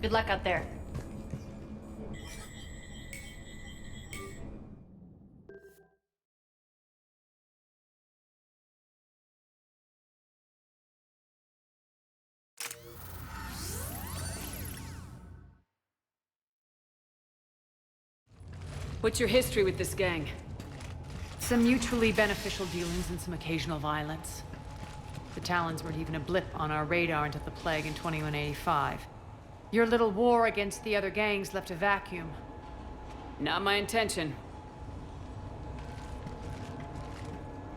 Good luck out there. What's your history with this gang? Some mutually beneficial dealings and some occasional violence. The Talons weren't even a blip on our radar until the plague in 2185. Your little war against the other gangs left a vacuum. Not my intention.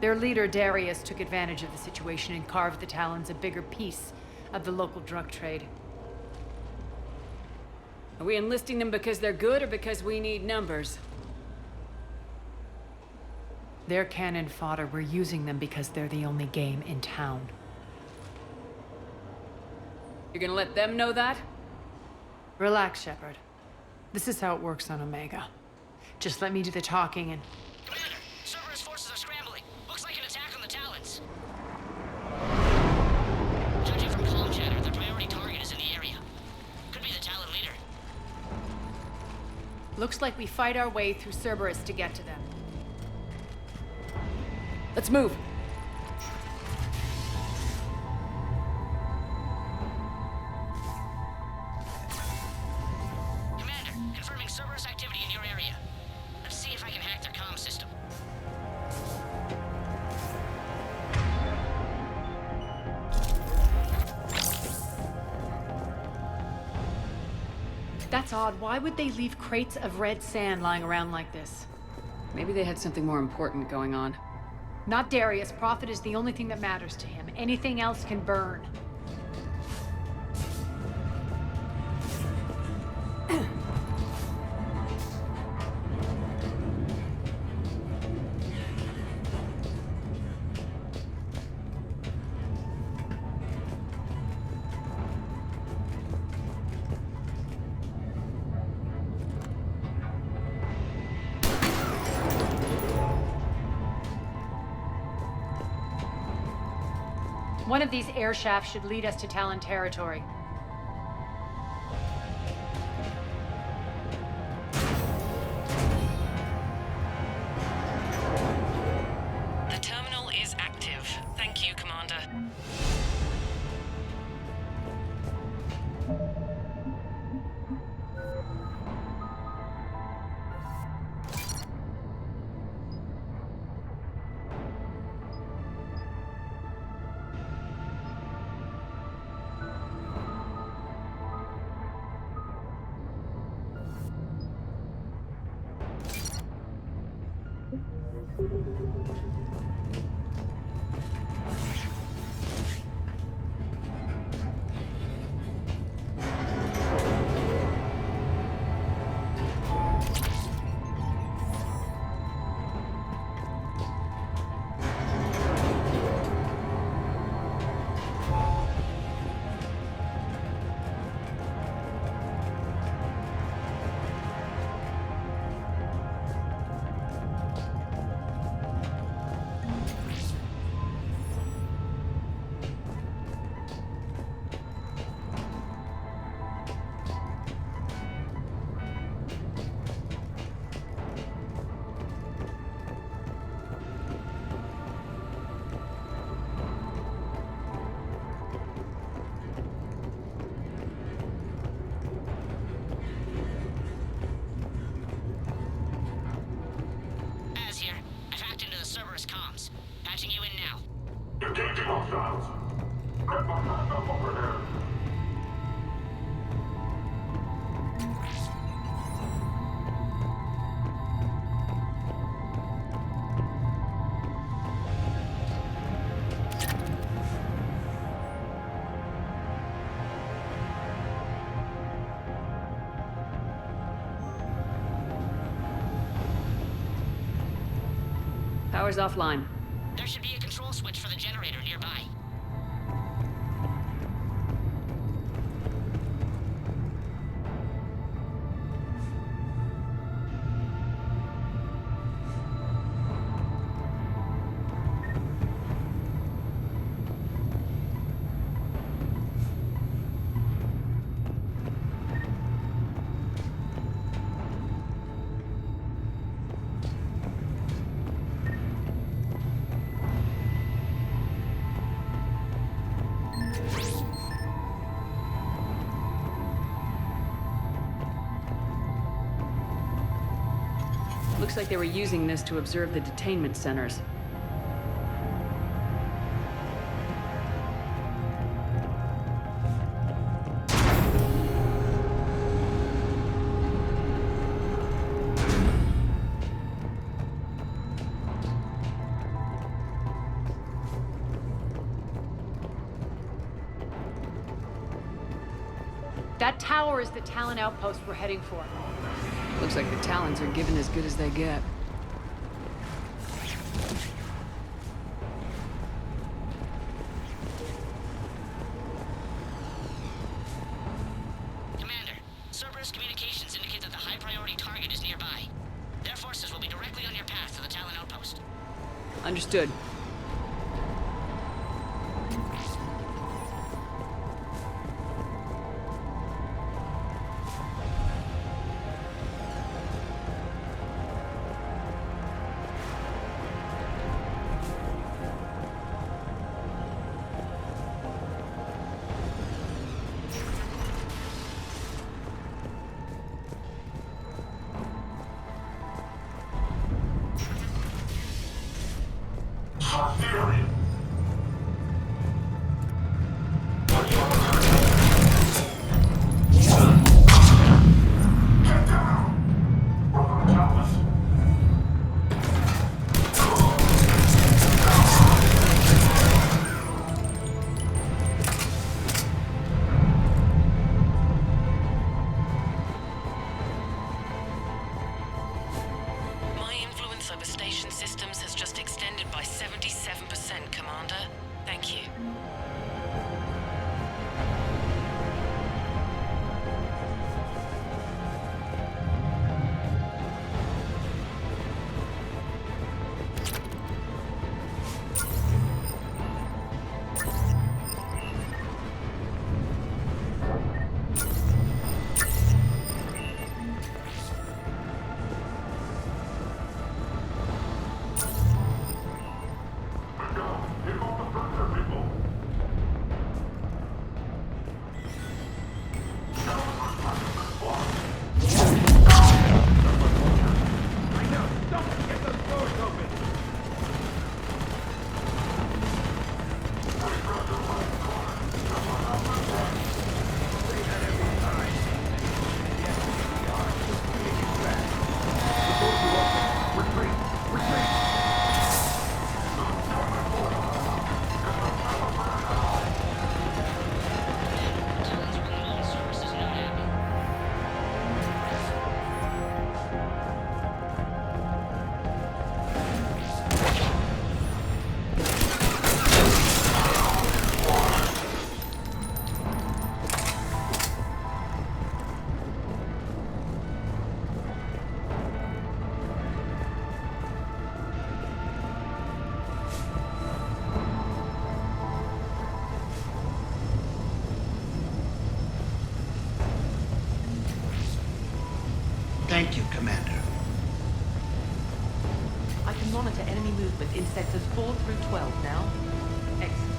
Their leader, Darius, took advantage of the situation and carved the Talons a bigger piece of the local drug trade. Are we enlisting them because they're good or because we need numbers? They're cannon fodder. We're using them because they're the only game in town. You're gonna let them know that? Relax, Shepard. This is how it works on Omega. Just let me do the talking and... Commander, Cerberus forces are scrambling. Looks like an attack on the Talons. Judging from comm chatter, their priority target is in the area. Could be the Talon leader. Looks like we fight our way through Cerberus to get to them. Let's move! Commander, confirming Cerberus activity in your area. Let's see if I can hack their comm system. That's odd. Why would they leave crates of red sand lying around like this? Maybe they had something more important going on. Not Darius. Profit is the only thing that matters to him. Anything else can burn. One of these air shafts should lead us to Talon territory. The terminal is active. Thank you, Commander. Az here. I've hacked into the Cerberus comms. Patching you in now. Engaging hostiles. Get my back up over here. Power's offline. There should be a control switch for the generator nearby. Looks like they were using this to observe the detainment centers. That tower is the Talon outpost we're heading for. Looks like the Talons are given as good as they get. Commander, Cerberus communications indicate that the high-priority target is nearby. Their forces will be directly on your path to the Talon outpost. Understood. Nyreen. Get down! We're gonna tell us. My influence over station systems has just extended by 77%, Commander. Thank you. Here go the further people. Talons were the only services known happening. Thank you, Commander. I can monitor enemy movement in sectors 4 through 12 now. Excellent.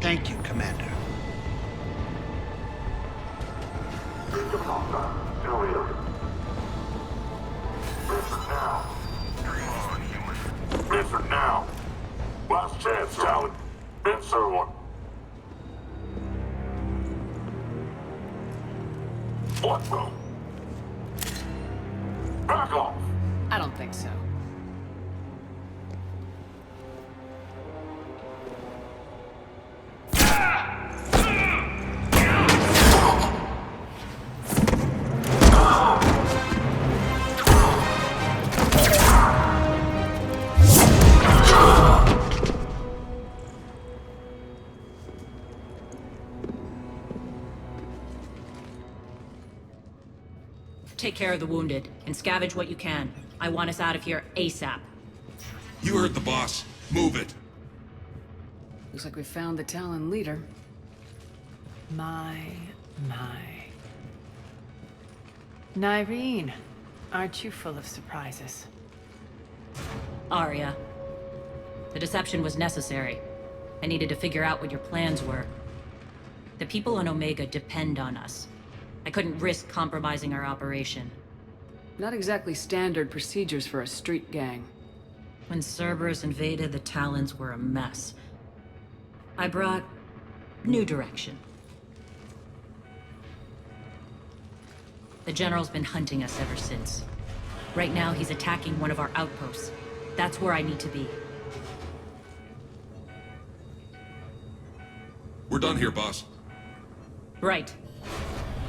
Thank you, Commander. Come on, son. Aria. Answer now. Come on, human. Answer now. Last chance, Talon. Answer one. What the? Back off. I don't think so. Take care of the wounded, and scavenge what you can. I want us out of here ASAP. You heard the boss. Move it. Looks like we found the Talon leader. My. Nyreen, aren't you full of surprises? Aria. The deception was necessary. I needed to figure out what your plans were. The people on Omega depend on us. I couldn't risk compromising our operation. Not exactly standard procedures for a street gang. When Cerberus invaded, the Talons were a mess. I brought new direction. The General's been hunting us ever since. Right now, he's attacking one of our outposts. That's where I need to be. We're done here, boss. Right.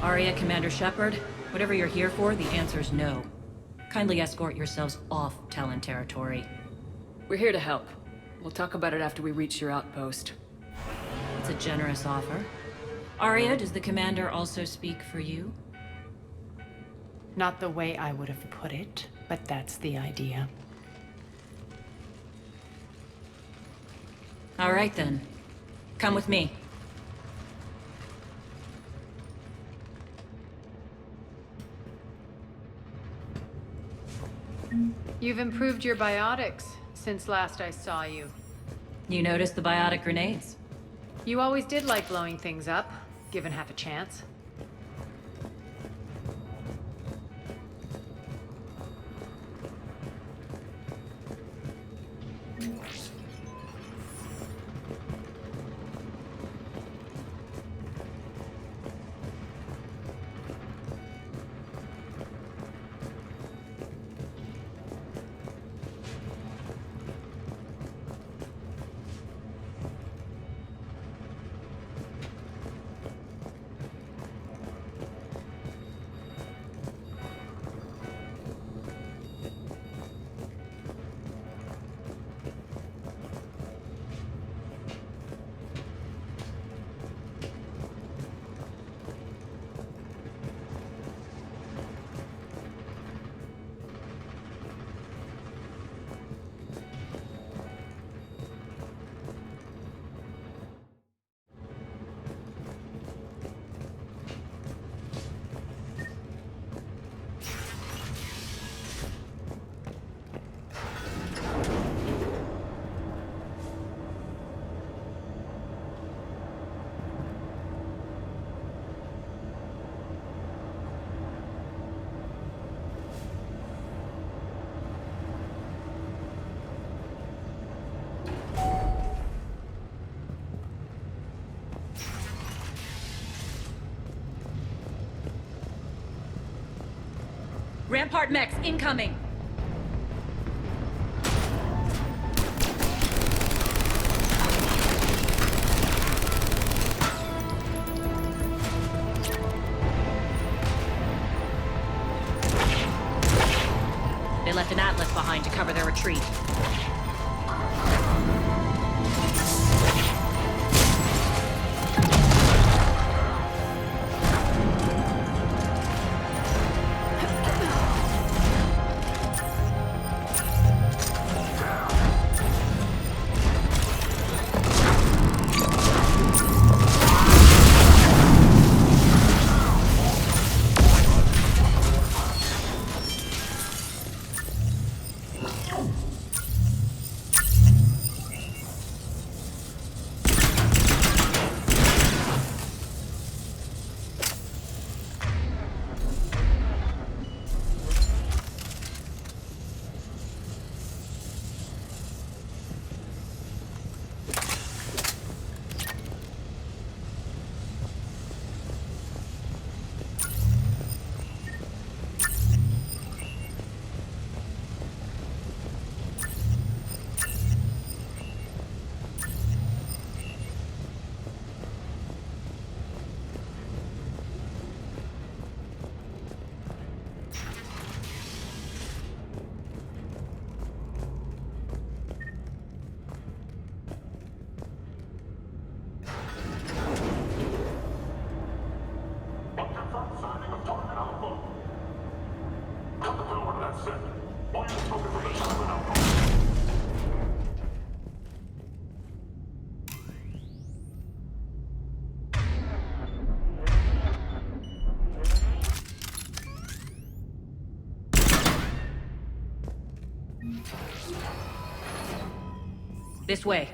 Aria, Commander Shepard, whatever you're here for, the answer's no. Kindly escort yourselves off Talon territory. We're here to help. We'll talk about it after we reach your outpost. It's a generous offer. Aria, does the Commander also speak for you? Not the way I would have put it, but that's the idea. All right then. Come with me. You've improved your biotics since last I saw you. You noticed the biotic grenades? You always did like blowing things up, given half a chance. Rampart mechs incoming! They left an Atlas behind to cover their retreat. This way.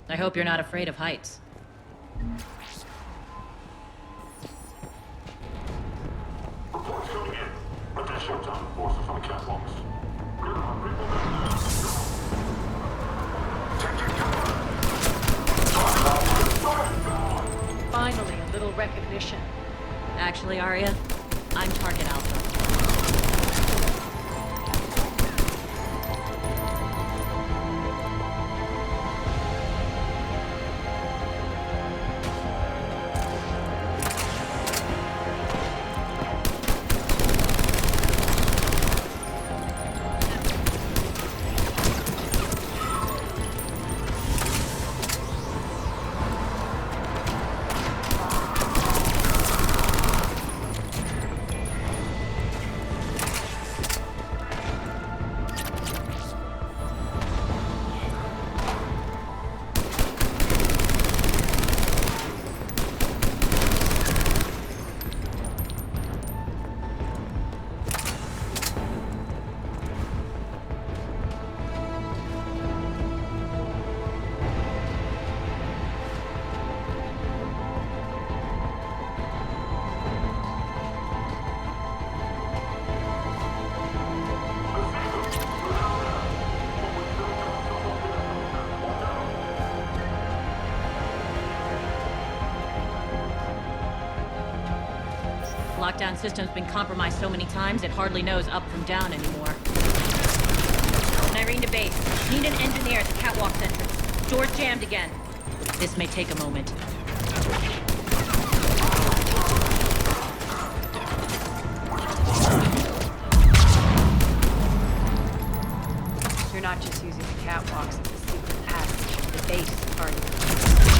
I hope you're not afraid of heights. Reports coming in. Additional Talon forces on the catwalks. Finally, a little recognition. Actually, Aria, I'm target alpha. Lockdown system's been compromised so many times, it hardly knows up from down anymore. Nyreen to base. Need an engineer at the catwalk's entrance. Door's jammed again. This may take a moment. You're not just using the catwalks as a secret passage to the base, are you?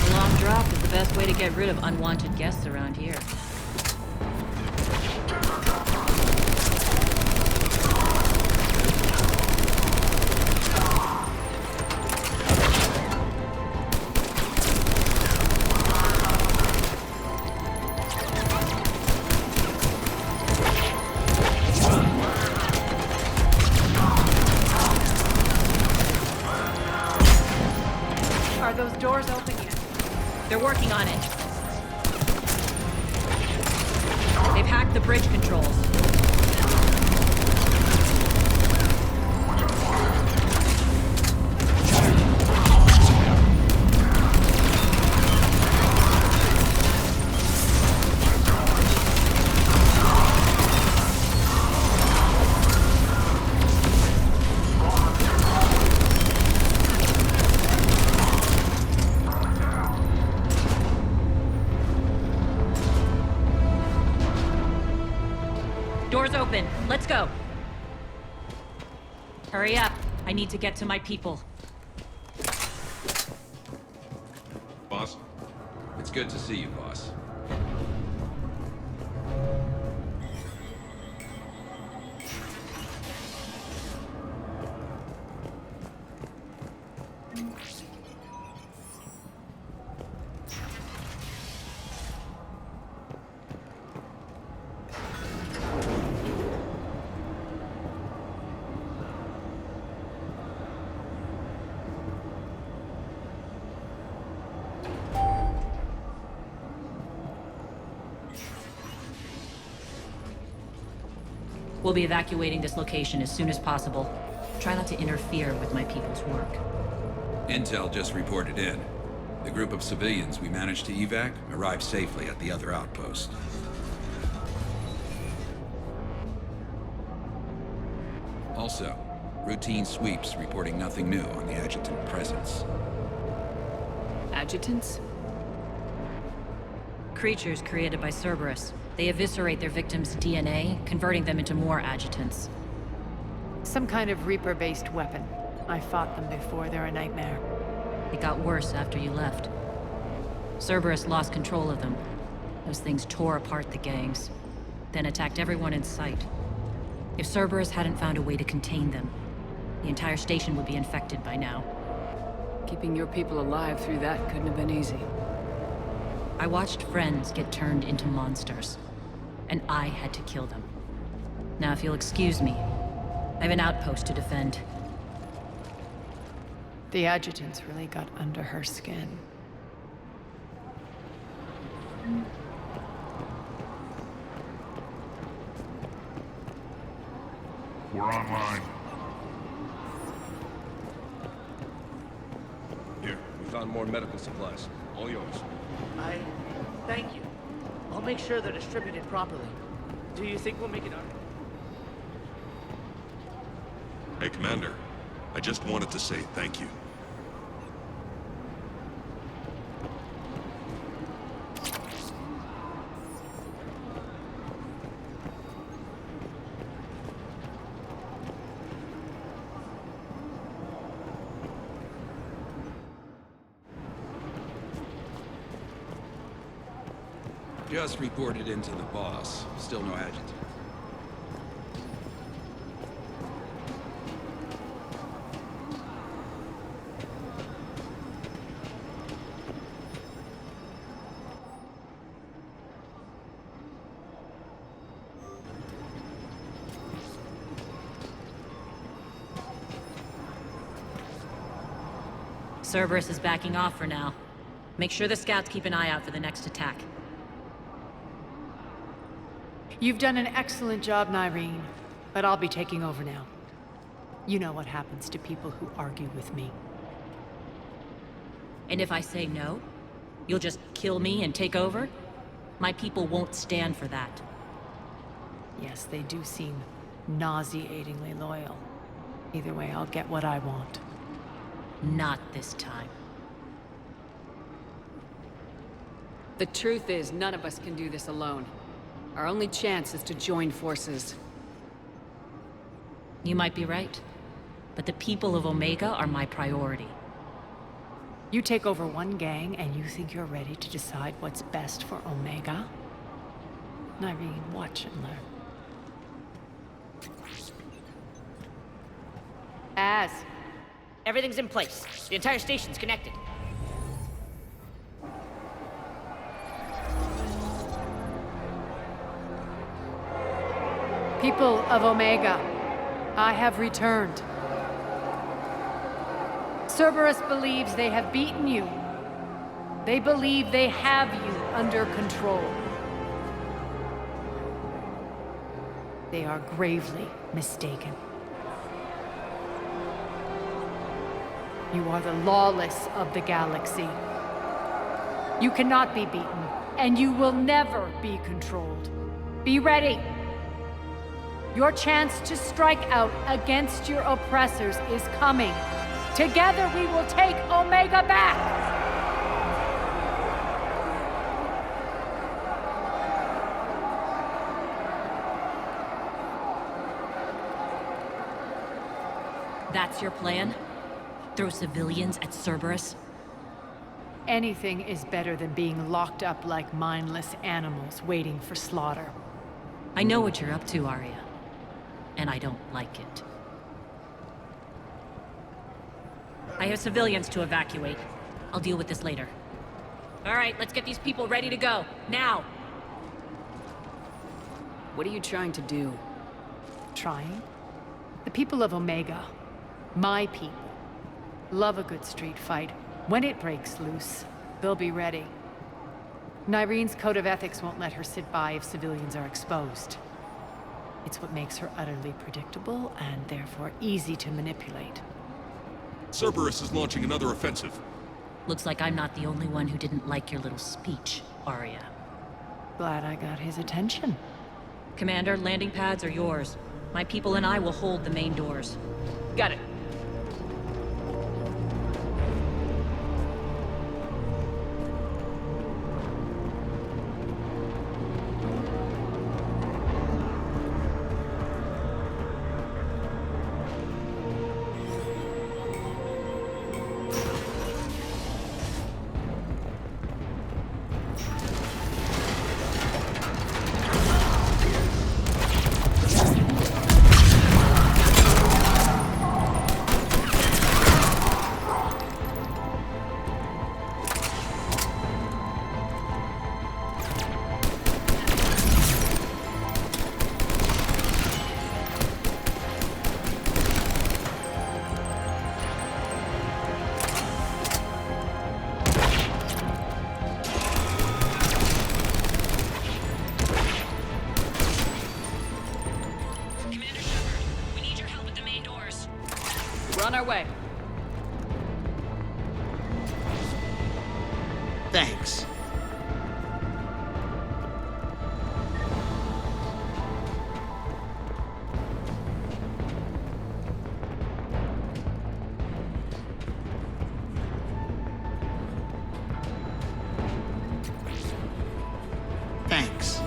A long drop is the best way to get rid of unwanted guests around here. Are those doors open yet? They're working on it. They've hacked the bridge controls. Doors open. Let's go. Hurry up. I need to get to my people. Boss? It's good to see you, boss. We'll be evacuating this location as soon as possible. Try not to interfere with my people's work. Intel just reported in. The group of civilians we managed to evac arrived safely at the other outpost. Also, routine sweeps reporting nothing new on the adjutant presence. Adjutants? Creatures created by Cerberus. They eviscerate their victims' DNA, converting them into more adjutants. Some kind of Reaper-based weapon. I fought them before, they're a nightmare. It got worse after you left. Cerberus lost control of them. Those things tore apart the gangs, then attacked everyone in sight. If Cerberus hadn't found a way to contain them, the entire station would be infected by now. Keeping your people alive through that couldn't have been easy. I watched friends get turned into monsters, and I had to kill them. Now, if you'll excuse me, I have an outpost to defend. The adjutants really got under her skin. We're online. Here, we found more medical supplies. All yours. Thank you. I'll make sure they're distributed properly. Do you think we'll make it out? Hey, Commander. I just wanted to say thank you. Just reported into the boss. Still no adjutant. Cerberus is backing off for now. Make sure the scouts keep an eye out for the next attack. You've done an excellent job, Nyreen, but I'll be taking over now. You know what happens to people who argue with me. And if I say no, you'll just kill me and take over? My people won't stand for that. Yes, they do seem nauseatingly loyal. Either way, I'll get what I want. Not this time. The truth is, none of us can do this alone. Our only chance is to join forces. You might be right, but the people of Omega are my priority. You take over one gang and you think you're ready to decide what's best for Omega? Nyreen, watch and learn. Everything's in place. The entire station's connected. People of Omega, I have returned. Cerberus believes they have beaten you. They believe they have you under control. They are gravely mistaken. You are the lawless of the galaxy. You cannot be beaten, and you will never be controlled. Be ready. Your chance to strike out against your oppressors is coming. Together we will take Omega back! That's your plan? Throw civilians at Cerberus? Anything is better than being locked up like mindless animals waiting for slaughter. I know what you're up to, Aria. And I don't like it. I have civilians to evacuate. I'll deal with this later. All right, let's get these people ready to go. Now! What are you trying to do? Trying? The people of Omega, my people, love a good street fight. When it breaks loose, they'll be ready. Nyreen's code of ethics won't let her sit by if civilians are exposed. It's what makes her utterly predictable and therefore easy to manipulate. Cerberus is launching another offensive. Looks like I'm not the only one who didn't like your little speech, Aria. Glad I got his attention. Commander, landing pads are yours. My people and I will hold the main doors. Got it. On our way. Thanks. Thanks.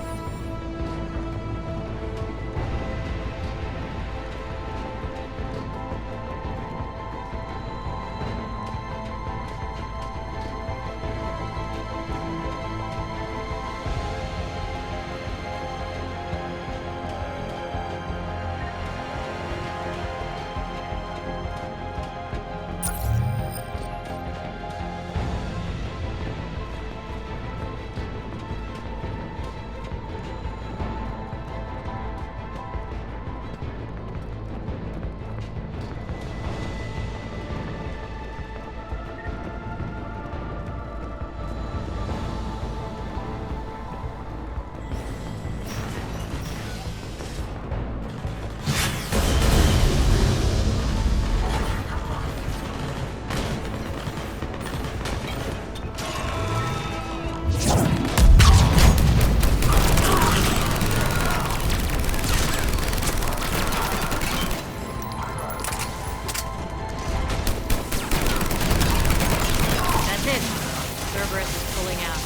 Cerberus is pulling out.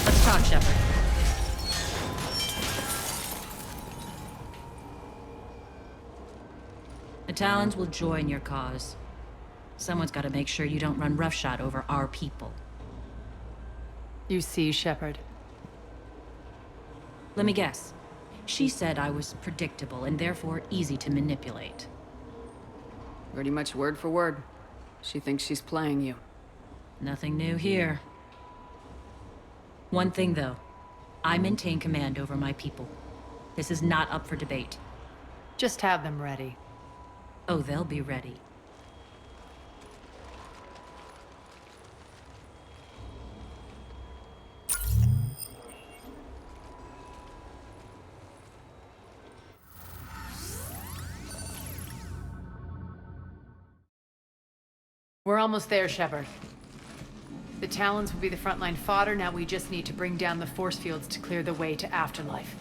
Let's talk, Shepard. The Talons will join your cause. Someone's got to make sure you don't run roughshod over our people. You see, Shepard. Let me guess. She said I was predictable and therefore easy to manipulate. Pretty much word for word. She thinks she's playing you. Nothing new here. One thing, though. I maintain command over my people. This is not up for debate. Just have them ready. Oh, they'll be ready. We're almost there, Shepard. The Talons will be the frontline fodder, now we just need to bring down the force fields to clear the way to Afterlife.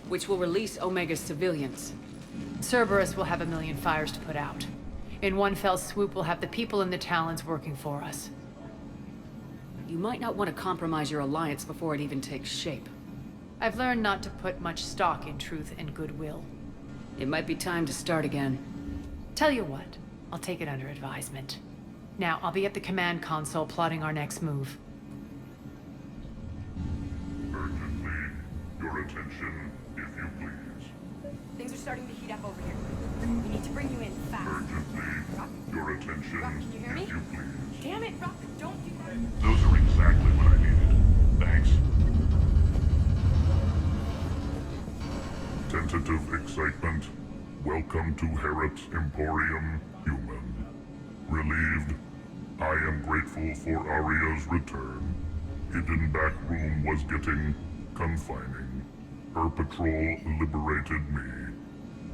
Which will release Omega's civilians. Cerberus will have 1 million fires to put out. In one fell swoop, we'll have the people in the Talons working for us. You might not want to compromise your alliance before it even takes shape. I've learned not to put much stock in truth and goodwill. It might be time to start again. Tell you what, I'll take it under advisement. Now, I'll be at the command console plotting our next move. Urgently, your attention, if you please. Things are starting to heat up over here. We need to bring you in fast. Urgently, your attention, Rock, can you hear me? if you please. Damn it, Rock, don't do that. Those are exactly what I needed. Thanks. Tentative excitement. Welcome to Herod's Emporium, human. Relieved. I am grateful for Aria's return. Hidden back room was getting confining. her patrol liberated me.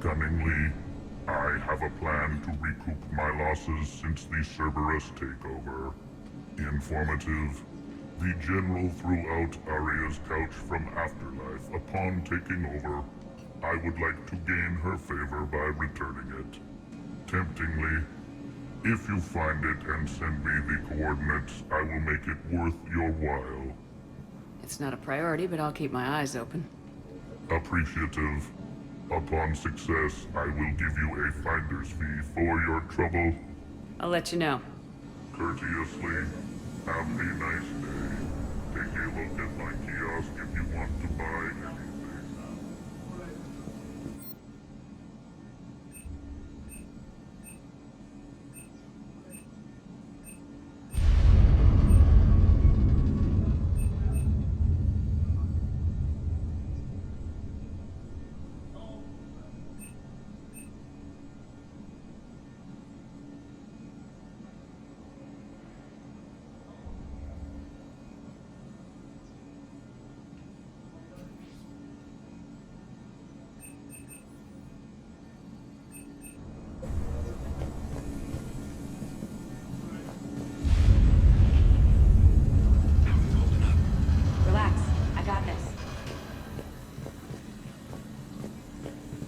Cunningly, I have a plan to recoup my losses since the Cerberus takeover. Informative, the General threw out Aria's couch from Afterlife upon taking over. I would like to gain her favor by returning it. Temptingly, if you find it and send me the coordinates, I will make it worth your while. It's not a priority, but I'll keep my eyes open. Appreciative. Upon success, I will give you a finder's fee for your trouble. I'll let you know. Courteously, have a nice day. Take a look at my kiosk if you want to buy anything.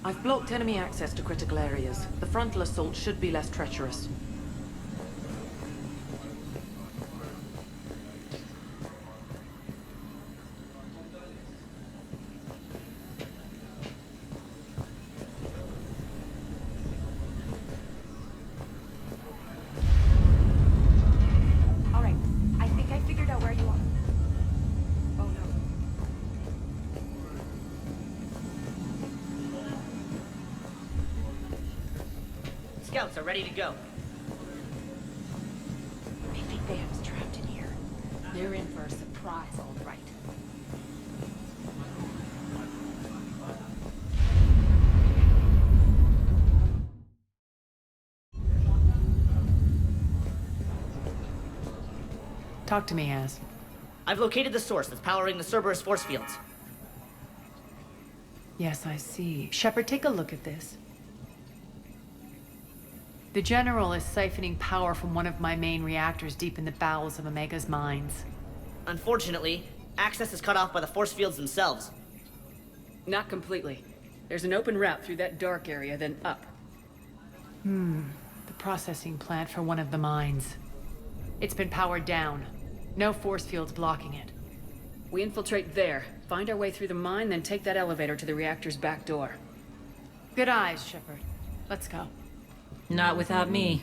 I've blocked enemy access to critical areas. The frontal assault should be less treacherous. All right, I think I figured out where you are. Oh no. Scouts are ready to go. I think they have us trapped in here. They're in for a surprise, all right. Talk to me, Az. I've located the source that's powering the Cerberus force fields. Yes, I see. Shepard, take a look at this. The General is siphoning power from one of my main reactors deep in the bowels of Omega's mines. Unfortunately, access is cut off by the force fields themselves. Not completely. There's an open route through that dark area, then up. The processing plant for one of the mines. It's been powered down. No force fields blocking it. We infiltrate there, find our way through the mine, then take that elevator to the reactor's back door. Good eyes, Shepard. Let's go. Not without me.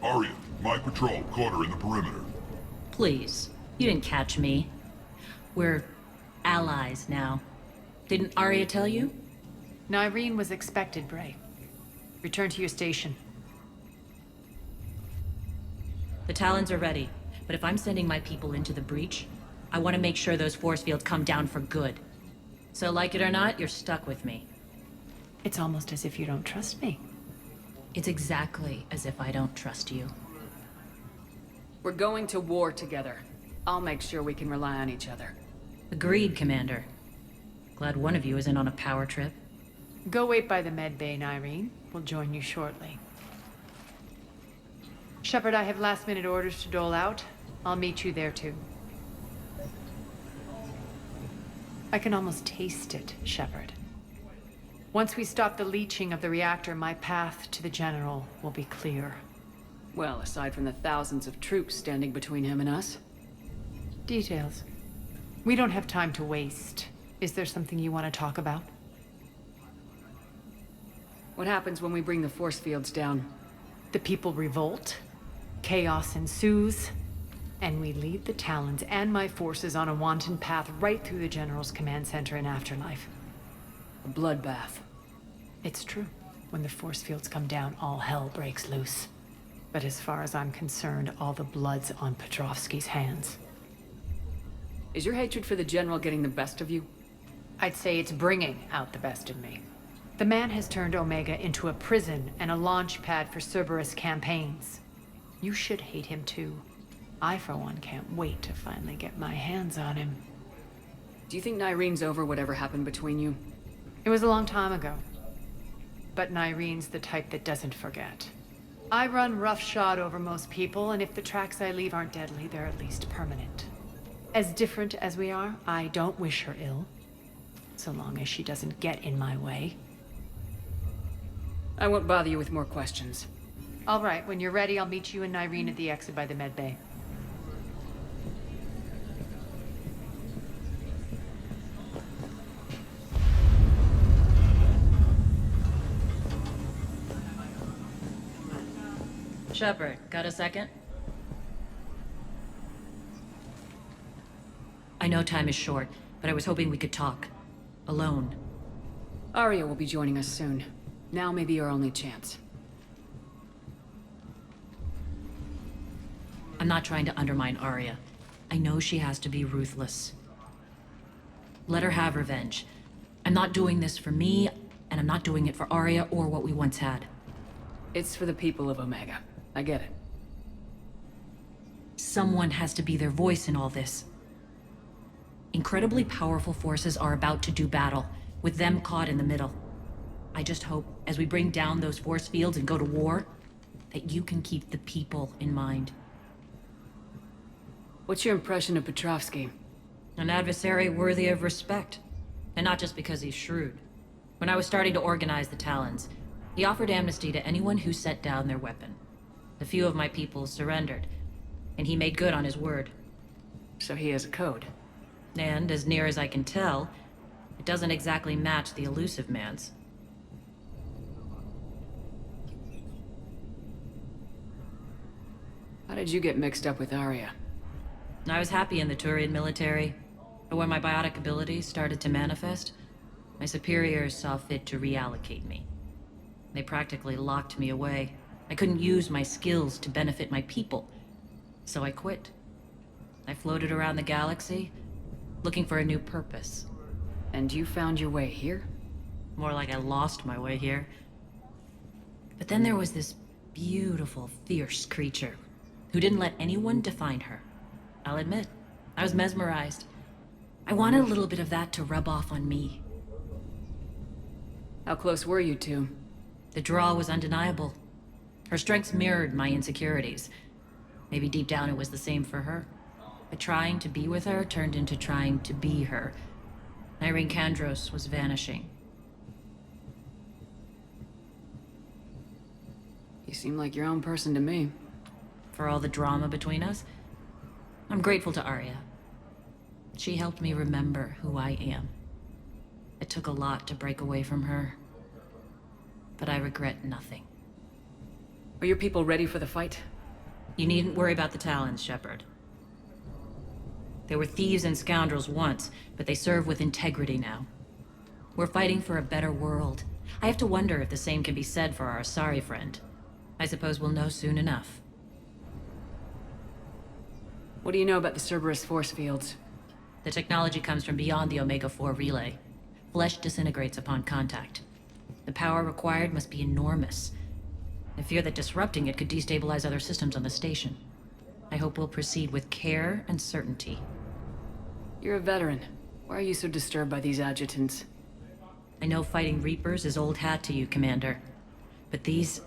Aria, my patrol caught her in the perimeter. Please. You didn't catch me. We're allies now. Didn't Aria tell you? Nyreen was expected, Bray. Return to your station. The Talons are ready, but if I'm sending my people into the breach, I want to make sure those force fields come down for good. So like it or not, you're stuck with me. It's almost as if you don't trust me. It's exactly as if I don't trust you. We're going to war together. I'll make sure we can rely on each other. Agreed, Commander. Glad one of you isn't on a power trip. Go wait by the med bay, Nyreen. We'll join you shortly. Shepard, I have last-minute orders to dole out. I'll meet you there, too. I can almost taste it, Shepard. Once we stop the leaching of the reactor, my path to the General will be clear. Well, aside from the thousands of troops standing between him and us. Details. We don't have time to waste. Is there something you want to talk about? What happens when we bring the force fields down? The people revolt, chaos ensues, and we lead the Talons and my forces on a wanton path right through the General's command center in Afterlife. A bloodbath. It's true. When the force fields come down, all hell breaks loose. But as far as I'm concerned, all the blood's on Petrovsky's hands. Is your hatred for the General getting the best of you? I'd say it's bringing out the best in me. The man has turned Omega into a prison and a launch pad for Cerberus campaigns. You should hate him too. I, for one, can't wait to finally get my hands on him. Do you think Nyreen's over whatever happened between you? It was a long time ago. But Nyreen's the type that doesn't forget. I run roughshod over most people, and if the tracks I leave aren't deadly, they're at least permanent. As different as we are, I don't wish her ill. So long as she doesn't get in my way. I won't bother you with more questions. All right, when you're ready, I'll meet you and Nyreen at the exit by the med bay. Shepard, got a second? I know time is short, but I was hoping we could talk. Alone. Aria will be joining us soon. Now may be your only chance. I'm not trying to undermine Aria. I know she has to be ruthless. Let her have revenge. I'm not doing this for me, and I'm not doing it for Aria or what we once had. It's for the people of Omega. I get it. Someone has to be their voice in all this. Incredibly powerful forces are about to do battle, with them caught in the middle. I just hope, as we bring down those force fields and go to war, that you can keep the people in mind. What's your impression of Petrovsky? An adversary worthy of respect. And not just because he's shrewd. When I was starting to organize the Talons, he offered amnesty to anyone who set down their weapon. A few of my people surrendered, and he made good on his word. So he has a code. And, as near as I can tell, it doesn't exactly match the elusive man's. How did you get mixed up with Aria? I was happy in the Turian military, but when my biotic abilities started to manifest, my superiors saw fit to reallocate me. They practically locked me away. I couldn't use my skills to benefit my people, so I quit. I floated around the galaxy, looking for a new purpose. And you found your way here? More like I lost my way here. But then there was this beautiful, fierce creature who didn't let anyone define her. I'll admit, I was mesmerized. I wanted a little bit of that to rub off on me. How close were you two? The draw was undeniable. Her strengths mirrored my insecurities. Maybe deep down it was the same for her. But trying to be with her turned into trying to be her. Nyreen Kandros was vanishing. You seem like your own person to me. For all the drama between us, I'm grateful to Aria. She helped me remember who I am. It took a lot to break away from her, but I regret nothing. Are your people ready for the fight? You needn't worry about the Talons, Shepard. They were thieves and scoundrels once, but they serve with integrity now. We're fighting for a better world. I have to wonder if the same can be said for our Asari friend. I suppose we'll know soon enough. What do you know about the Cerberus force fields? The technology comes from beyond the Omega-4 relay. Flesh disintegrates upon contact. The power required must be enormous. I fear that disrupting it could destabilize other systems on the station. I hope we'll proceed with care and certainty. You're a veteran. Why are you so disturbed by these adjutants? I know fighting Reapers is old hat to you, Commander. But these...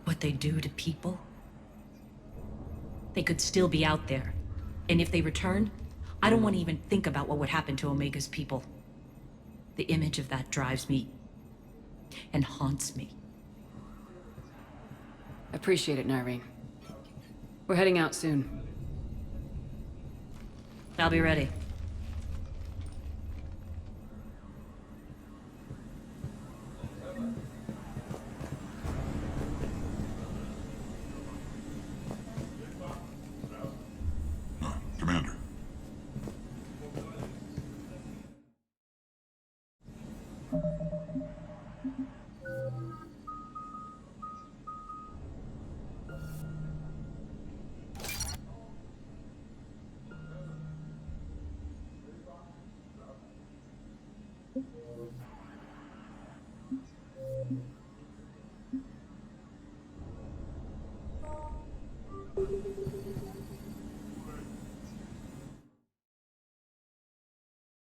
what they do to people? They could still be out there. And if they return, I don't want to even think about what would happen to Omega's people. The image of that drives me... and haunts me. Appreciate it, Nyreen. We're heading out soon. I'll be ready. Commander.